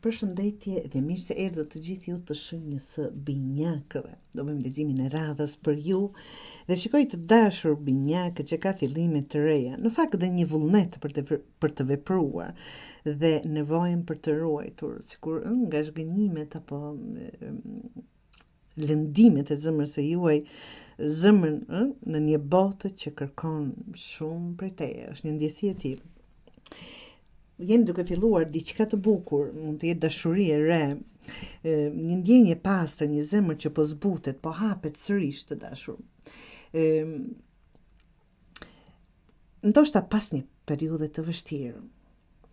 Përshëndetje dhe mirë se erdhët të gjithë ju të shenjës së binjakëve. Do bëjmë leximin e radhës për ju dhe shikoj të dashur binjakë që ka fillime të reja, në fakt dhe një vullnet për të vepruar dhe nevojën për të ruajtur, sikur nga zhgënjimet apo lëndimet e zemrës së juaj, zemrën në një botë që kërkon shumë prej teje, është një ndjesi e tillë. Jeni duke filluar diçka të bukur, mund të jetë dashuri e re, një ndjenje pastër, një zemër që po zbutet, po hapet sërish të dashur. Ndoshta pas një periudhe të vështirë,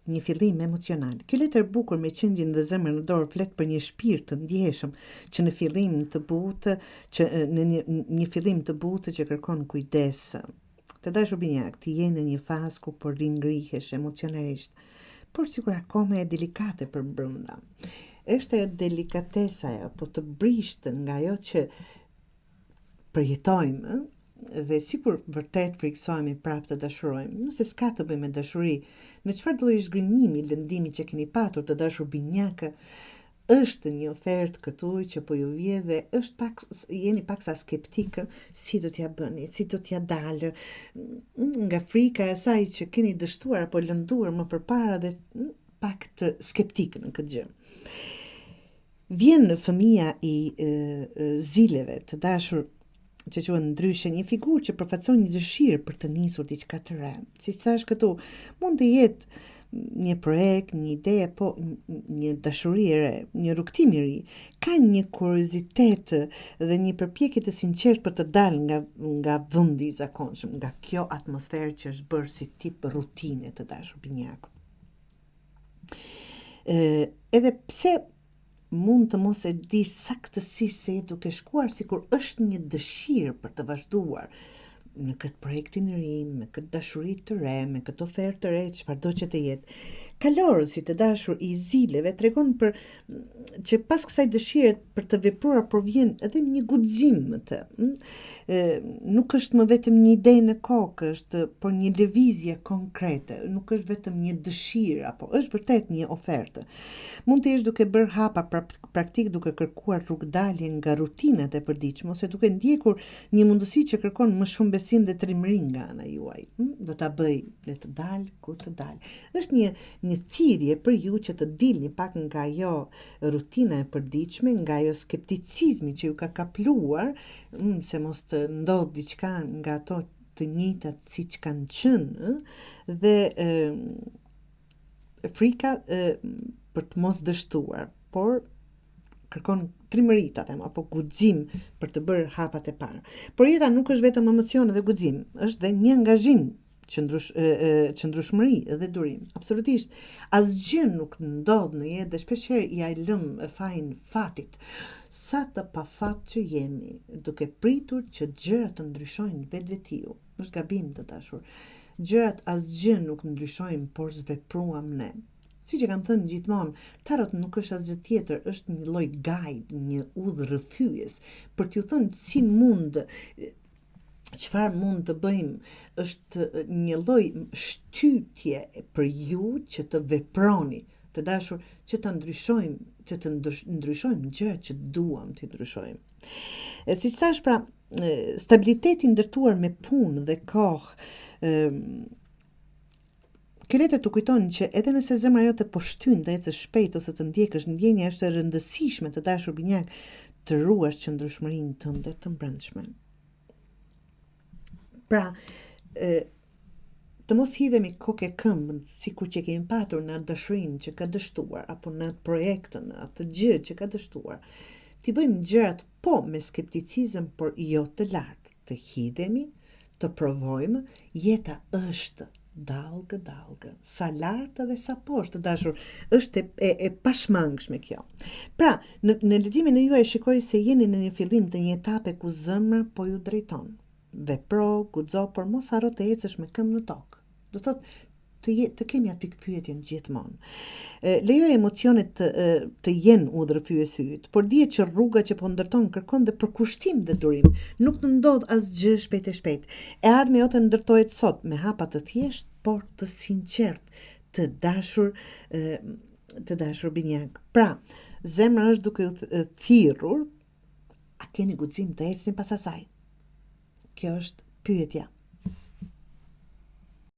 një fillim emocional. Ky letër bukur me qendrin dhe zemrën në dorë flet për një shpirt të ndjeshëm që në fillim të butë, një fillim të butë që kërkon kujdes. Të dashur binjak, ti je në një fazë ku po ringrihesh emocionalisht, por sikur akoma e delikate për brenda. Është ajo delikatesa apo të brishtë nga ajo që përjetojmë dhe sikur vërtet friksohemi prapë të dashurojmë. Nëse s'ka të bëjë me dashuri, në çfarë lloji zhgënjimi, lëndimi që keni patur të dashur binjakë, është një ofertë këtu që po ju vje dhe jeni paksa skeptikë si do t'ja bëni, si do t'ja dalë, nga frika e asaj që keni dështuar apo lënduar më përpara dhe pak të skeptikë në këtë gjë. Vjen fëmia i zileve të dashur që quhen ndryshe, një figurë që përfaqëson një dëshirë për të nisur diçka të re. Siç thash këtu, mund të jetë një projekt, një ide, po një dashuri e re, një rrugtim i ri, ka një kuriozitet dhe një përpjekje të sinqertë për të dalë nga vendi i zakonshëm, nga kjo atmosferë që është bërë si tip rutine të dashur binjak. Edhe pse mund të mos e dish saktësisht se je duke shkuar, sikur është një dëshirë për të vazhduar në këtë projektin e ri, me këtë dashuri të re, me këtë ofertë të re, çfarëdo që të jetë. Kalorësi të dashur i zileve tregon për që pas kësaj dëshire për të vepruar provjen edhe një guxim më të. Nuk është më vetëm një ide në kokë, është por një lëvizje konkrete, nuk është vetëm një dëshirë, apo është vërtet një ofertë. Mund të jesh duke bërë hapa praktik, duke kërkuar rrugdalje nga rutinat e përditshme, ose duke ndjekur një mundësi që kërkon më shumë besim dhe trimëri nga ana juaj. Do ta bëj, le të dalë ku të dalë. Është një thirrje për ju që të dilni pak nga ajo rutina e përditshme, nga ajo skepticizmi që ju ka kapluar, se mos të ndodh diçka nga ato të njëjtat siç kanë qenë, dhe frika për të mos dështuar, por kërkon trimëri, ta them, apo guxim për të bërë hapat e parë. Por jeta nuk është vetëm emocion dhe guxim, është dhe një angazhim, qëndrueshmëri dhe durim. Absolutisht, asgjë nuk ndodh në jetë dhe shpeshherë ja lëm fajin fatit. Sa të pafat që jemi, duke pritur që gjërat të ndryshojnë vetvetiu. Është gabim të dashur. Gjërat asgjë nuk ndryshojnë, por zvepruam ne. Si që kam thënë gjithmonë, tarot nuk është asgjë tjetër, është një lloj guide, një udhë rrëfyes për t'ju thënë si mund, çfarë mund të bëjmë, është një lloj shtytje për ju që të veproni, të dashur, që të ndryshojmë, që të ndryshojmë gjërat që duam të ndryshojmë. Siç thash, pra, stabiliteti ndërtuar me punë dhe kohë, kjo letër të kujton që edhe nëse zemra jote po shtyn dhe ecësh shpejt ose të ndjekësh ndjenja, është e rëndësishme të dashur binjak të ruash qëndrueshmërinë tënde të brendshme. Pra, të mos hidhemi kokë e këmbën, sikur që kemi patur në atë dashurinë që ka dështuar, apo në atë projektën, atë gjë që ka dështuar. Ti bëjmë gjërat po me skepticizëm, por jo të lartë. Të hidhemi, të provojmë, jeta është dalgë, sa lartë dhe sa poshtë, dashur, është e pashmangshme kjo. Pra, në leximin e juaj shikoj se jeni në një fillim të një etape ku zemra po ju drejton. Vepro, guxo, por mos harro të ecësh me këmbë në tokë. Do thotë të kemi atë pikpyetjen gjithmonë. Lejoj emocionet të jenë udhërrëfyes yt, por dihet që rruga që po ndërton kërkon dhe përkushtim dhe durim. Nuk të ndodh asgjë shpejt e shpejt. E ardhmja jote ndërtohet sot me hapa të thjeshtë, por të sinqert, të dashur, të dashur Binjak. Pra, zemra është duke u thirrur, a keni guxim të ecni pas asaj? Kjo është pyetja.